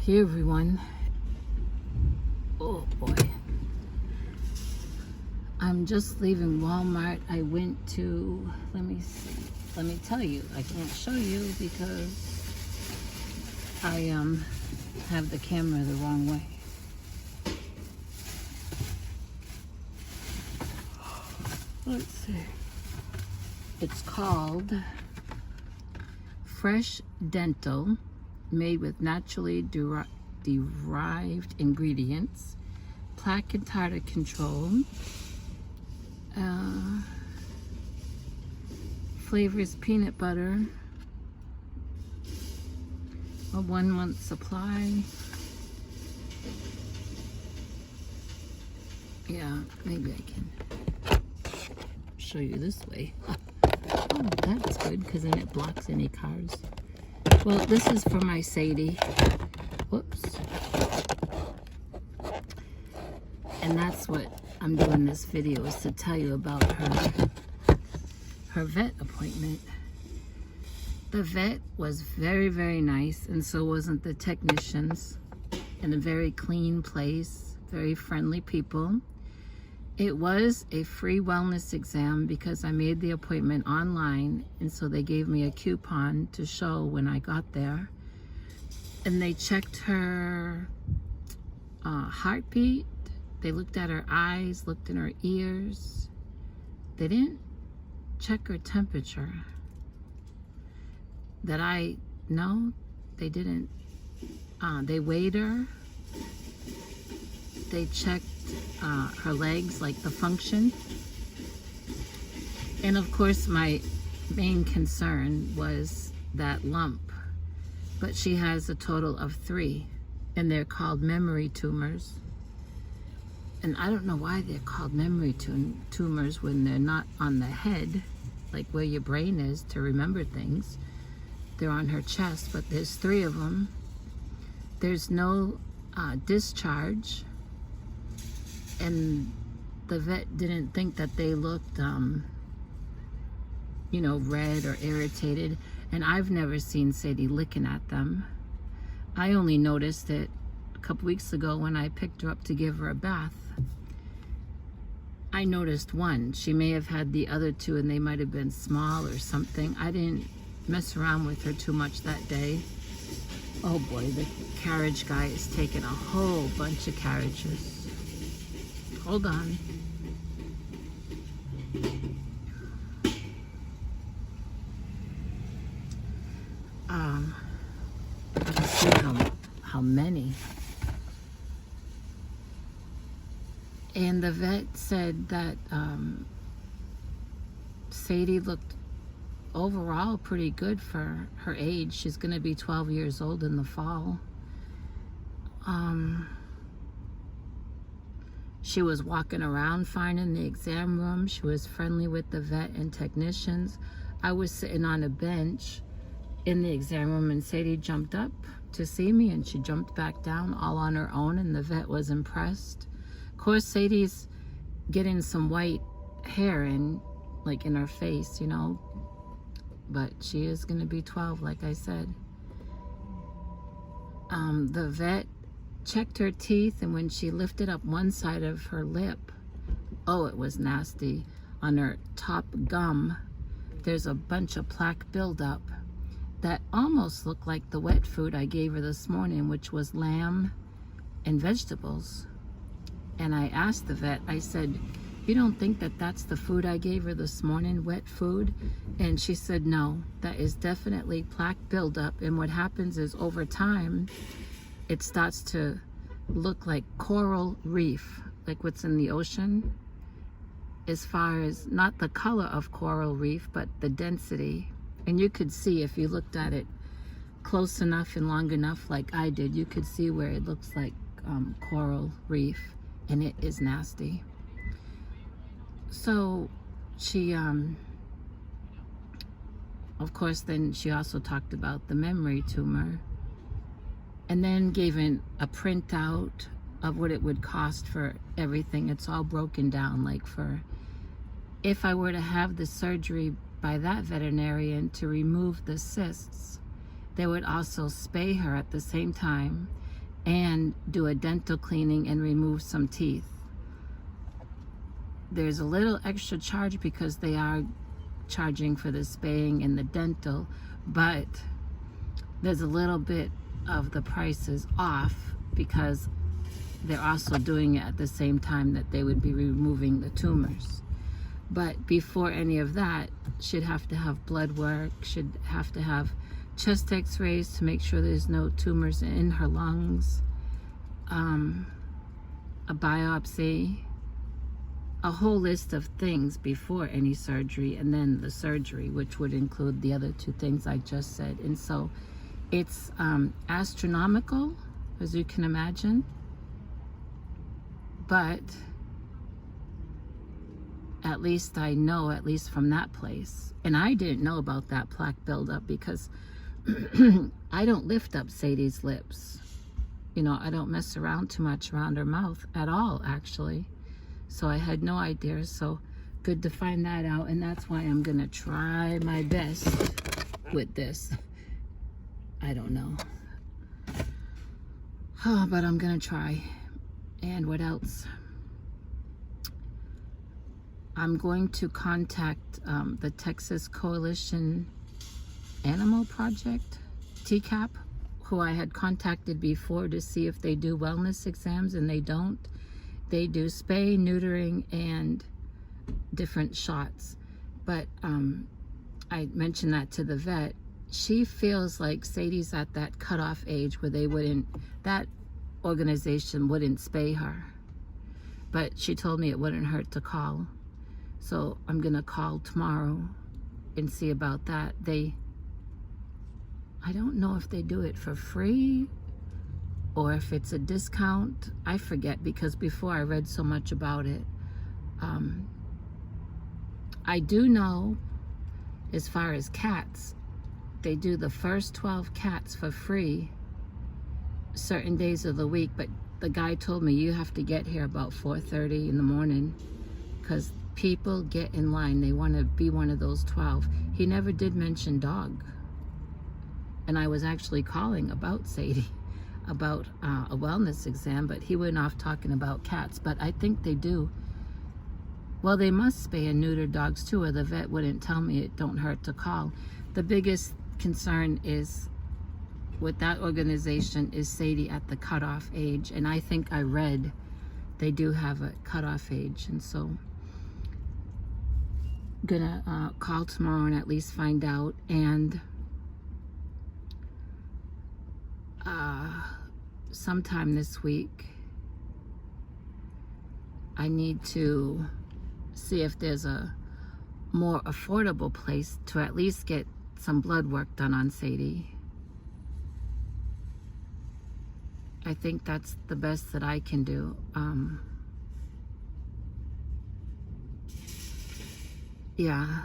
Hey everyone. Oh boy. I'm just leaving Walmart. I went to, let me tell you. I can't show you because I have the camera the wrong way. Let's see. It's called Fresh Dental, made with naturally derived ingredients, plaque and tartar control, flavors peanut butter, a 1 month supply. Yeah, maybe I can show you this way. Oh, that's good because then it blocks any cars. Well, this is for my Sadie. Whoops. And that's what I'm doing this video, is to tell you about her vet appointment. The vet was very, very nice, and so wasn't the technicians. In a very clean place, very friendly people. It was a free wellness exam because I made the appointment online, and so they gave me a coupon to show when I got there. And they checked her heartbeat, they looked at her eyes, looked in her ears. They didn't check her temperature. That I know, they didn't. They weighed her. They checked her legs, like the function. And of course my main concern was that lump. But she has a total of 3, and they're called memory tumors. And I don't know why they're called memory tumors when they're not on the head, like where your brain is to remember things. They're on her chest, but there's 3 of them. There's no discharge. And the vet didn't think that they looked, red or irritated. And I've never seen Sadie licking at them. I only noticed it a couple weeks ago when I picked her up to give her a bath. I noticed one. She may have had the other 2 and they might have been small or something. I didn't mess around with her too much that day. Oh boy, the carriage guy is taking a whole bunch of carriages. Hold on. Let's see how many. And the vet said that Sadie looked overall pretty good for her age. She's going to be 12 years old in the fall. She was walking around fine in the exam room. She was friendly with the vet and technicians. I was sitting on a bench in the exam room, and Sadie jumped up to see me, and she jumped back down all on her own, and the vet was impressed. Of course, Sadie's getting some white hair in her face, but she is going to be 12, like I said. The vet checked her teeth, and when she lifted up one side of her lip, oh, it was nasty. On her top gum, there's a bunch of plaque buildup that almost looked like the wet food I gave her this morning, which was lamb and vegetables. And I asked the vet, I said, you don't think that that's the food I gave her this morning, wet food? And she said, no, that is definitely plaque buildup. And what happens is over time, it starts to look like coral reef, like what's in the ocean, as far as not the color of coral reef, but the density. And you could see, if you looked at it close enough and long enough like I did, you could see where it looks like coral reef, and it is nasty. So she, of course, then she also talked about the memory tumor, and then gave a printout of what it would cost for everything. It's all broken down, like for, if I were to have the surgery by that veterinarian to remove the cysts, they would also spay her at the same time. and do a dental cleaning and remove some teeth. There's a little extra charge because they are charging for the spaying and the dental, but there's a little bit of the prices off because they're also doing it at the same time that they would be removing the tumors. But before any of that, she'd have to have blood work, should have to have chest x-rays to make sure there's no tumors in her lungs, a biopsy, a whole list of things before any surgery, and then the surgery, which would include the other two things I just said. And so it's astronomical, as you can imagine, but at least I know, at least from that place. And I didn't know about that plaque buildup because I don't lift up Sadie's lips. You know, I don't mess around too much around her mouth at all, actually. So I had no idea. So good to find that out. And that's why I'm going to try my best with this. I don't know. Oh, but I'm going to try. And what else? I'm going to contact the Texas Coalition Animal Project, TCAP, who I had contacted before to see if they do wellness exams, and they don't. They do spay, neutering, and different shots. But I mentioned that to the vet. She feels like Sadie's at that cutoff age where they wouldn't, that organization wouldn't spay her. But she told me it wouldn't hurt to call. So I'm gonna call tomorrow and see about that. I don't know if they do it for free or if it's a discount. I forget because before I read so much about it. I do know as far as cats, they do the first 12 cats for free certain days of the week, but the guy told me you have to get here about 4:30 in the morning because people get in line. They want to be one of those 12. He never did mention dog. And I was actually calling about Sadie, about a wellness exam, but he went off talking about cats. But I think they do. Well, they must spay and neuter dogs too, or the vet wouldn't tell me it don't hurt to call. The biggest concern is with that organization is Sadie at the cutoff age. And I think I read they do have a cutoff age. And so gonna call tomorrow and at least find out. And sometime this week I need to see if there's a more affordable place to at least get some blood work done on Sadie. I think that's the best that I can do. Yeah,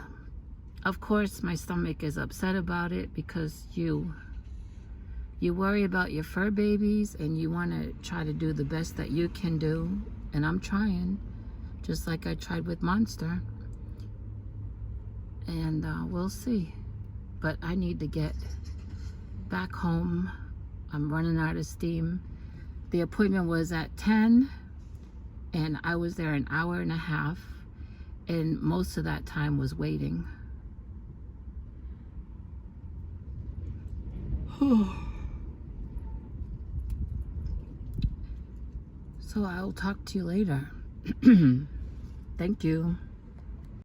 of course my stomach is upset about it because you worry about your fur babies and you want to try to do the best that you can do, and I'm trying, just like I tried with Monster, and we'll see. But I need to get back home. I'm running out of steam. The appointment was at 10 and I was there an hour and a half, and most of that time was waiting. So I'll talk to you later. Thank you.